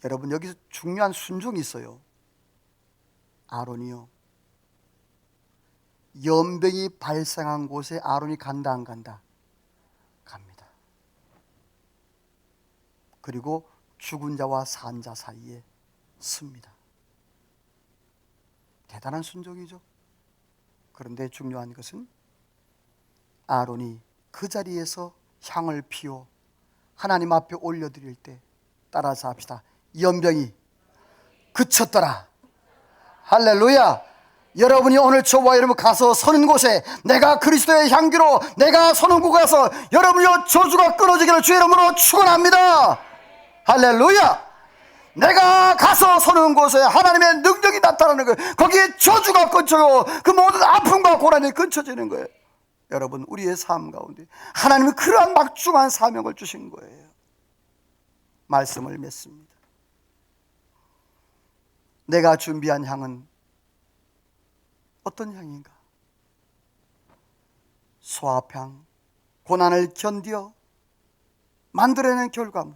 여러분, 여기서 중요한 순종이 있어요. 아론이요, 연병이 발생한 곳에 아론이 간다 안 간다? 갑니다. 그리고 죽은 자와 산 자 사이에 씁니다. 대단한 순종이죠. 그런데 중요한 것은 아론이 그 자리에서 향을 피워 하나님 앞에 올려드릴 때, 따라서 합시다. 연병이 그쳤더라. 할렐루야. 여러분이 오늘 저와 여러분 가서 서는 곳에 내가 그리스도의 향기로 내가 서는 곳에 가서 여러분의 저주가 끊어지기를 주의 이름으로 축원합니다. 할렐루야. 내가 가서 서는 곳에 하나님의 능력이 나타나는 거예요. 거기에 저주가 끊쳐요. 그 모든 아픔과 고난이 끊쳐지는 거예요. 여러분, 우리의 삶 가운데 하나님은 그러한 막중한 사명을 주신 거예요. 말씀을 맺습니다. 내가 준비한 향은 어떤 향인가? 소합향, 고난을 견디어 만들어낸 결과물,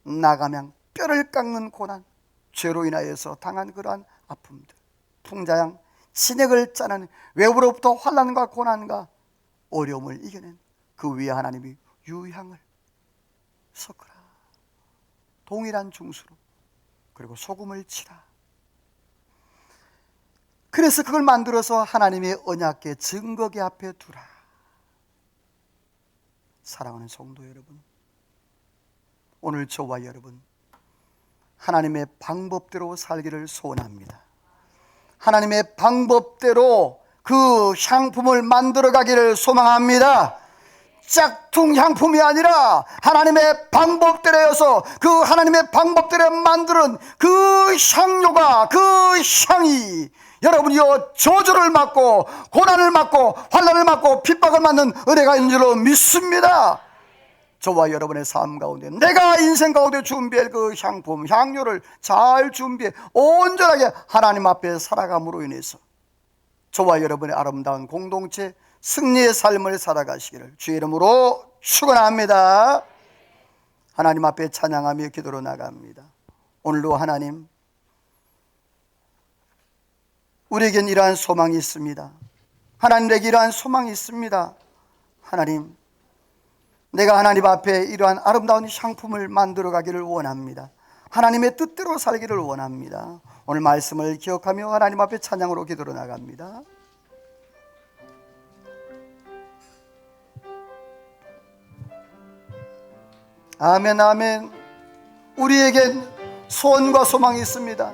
나감향, 뼈를 깎는 고난, 죄로 인하여서 당한 그러한 아픔들, 풍자향, 진액을 짜는 외부로부터 환난과 고난과 어려움을 이겨낸 그 위에 하나님이 유향을 섞으라. 동일한 중수로, 그리고 소금을 치라. 그래서 그걸 만들어서 하나님의 언약궤 증거궤 앞에 두라. 사랑하는 성도 여러분, 오늘 저와 여러분 하나님의 방법대로 살기를 소원합니다. 하나님의 방법대로 그 향품을 만들어 가기를 소망합니다. 짝퉁 향품이 아니라 하나님의 방법대로여서 그 하나님의 방법대로 만드는 그 향료가, 그 향이 여러분이 저주를 막고 고난을 막고 환난을 막고 핍박을 막는 은혜가 있는 줄로 믿습니다. 저와 여러분의 삶 가운데 내가 인생 가운데 준비할 그 향품, 향료를 잘 준비해 온전하게 하나님 앞에 살아감으로 인해서 저와 여러분의 아름다운 공동체 승리의 삶을 살아가시기를 주의 이름으로 축원합니다. 하나님 앞에 찬양하며 기도로 나갑니다. 오늘도 하나님, 우리에겐 이러한 소망이 있습니다. 하나님에게 이러한 소망이 있습니다. 하나님, 내가 하나님 앞에 이러한 아름다운 향품을 만들어 가기를 원합니다. 하나님의 뜻대로 살기를 원합니다. 오늘 말씀을 기억하며 하나님 앞에 찬양으로 기도로 나갑니다. 아멘, 아멘. 우리에겐 소원과 소망이 있습니다.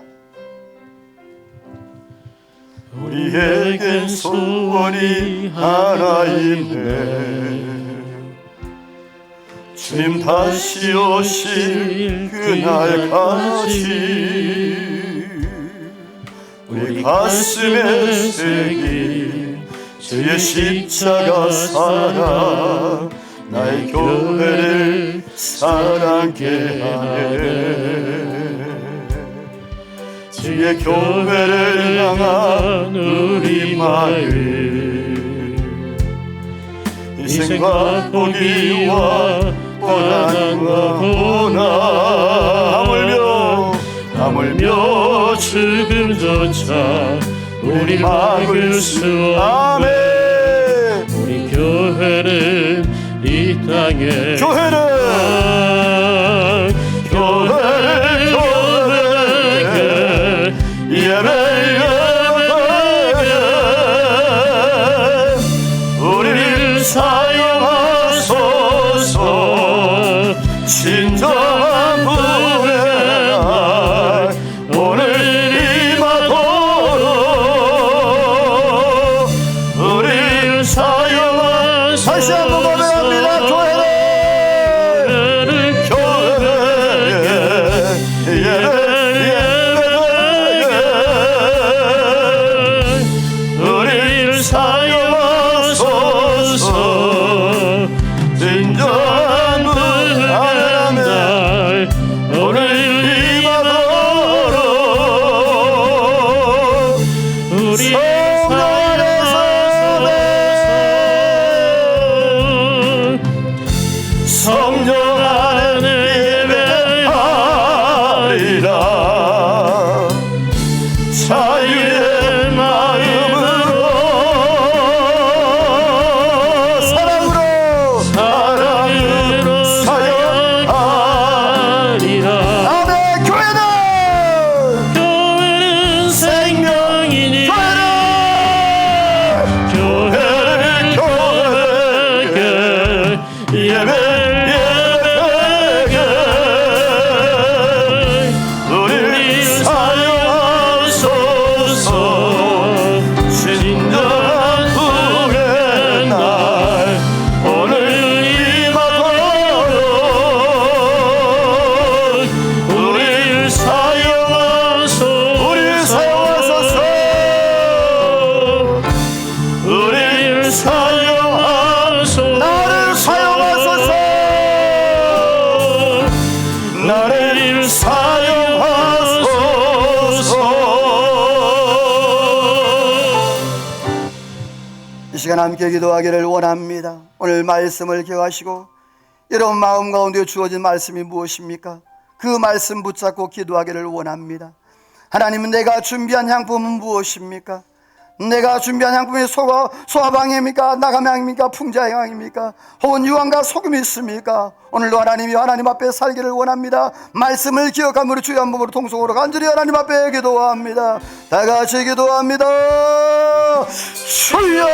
우리에겐 소원이 하나 있네. 주님 다시 오실 그날까지 우리 가슴에 새긴 주의 십자가 사랑, 나의 교회를 사랑케 하네. 주의 교회를 향한 우리 마음, 희생과 포기와 고난과 고난, 하물며 죽음조차 우리 막을 수 없네. 우리 교회는 이 땅에 우리를 사용하소서. 진정한 부흥의 날 오늘 임하도록 우리 성령 안에서 성령 안에 예배하리라. 자유의 마음으로 사랑으로 사역하리라. 아멘. 교회는 생명이니 교회에게 예배게 우리를 사용하소서. 진정한 후의 날 오늘 임하도록 우리를 사용하소서. 우리를 사용하소서. 나를 사용하소서. 이 시간 함께 기도하기를 원합니다. 오늘 말씀을 기억하시고 여러분 마음 가운데 주어진 말씀이 무엇입니까? 그 말씀 붙잡고 기도하기를 원합니다. 하나님은 내가 준비한 향품은 무엇입니까? 내가 준비한 향품이 소화방입니까? 나감향입니까? 풍자향입니까? 혹은 유황과 소금이 있습니까? 오늘도 하나님이 하나님 앞에 살기를 원합니다. 말씀을 기억함으로 주의 한 몸으로 통성으로 간절히 하나님 앞에 기도합니다. 다 같이 기도합니다. 주여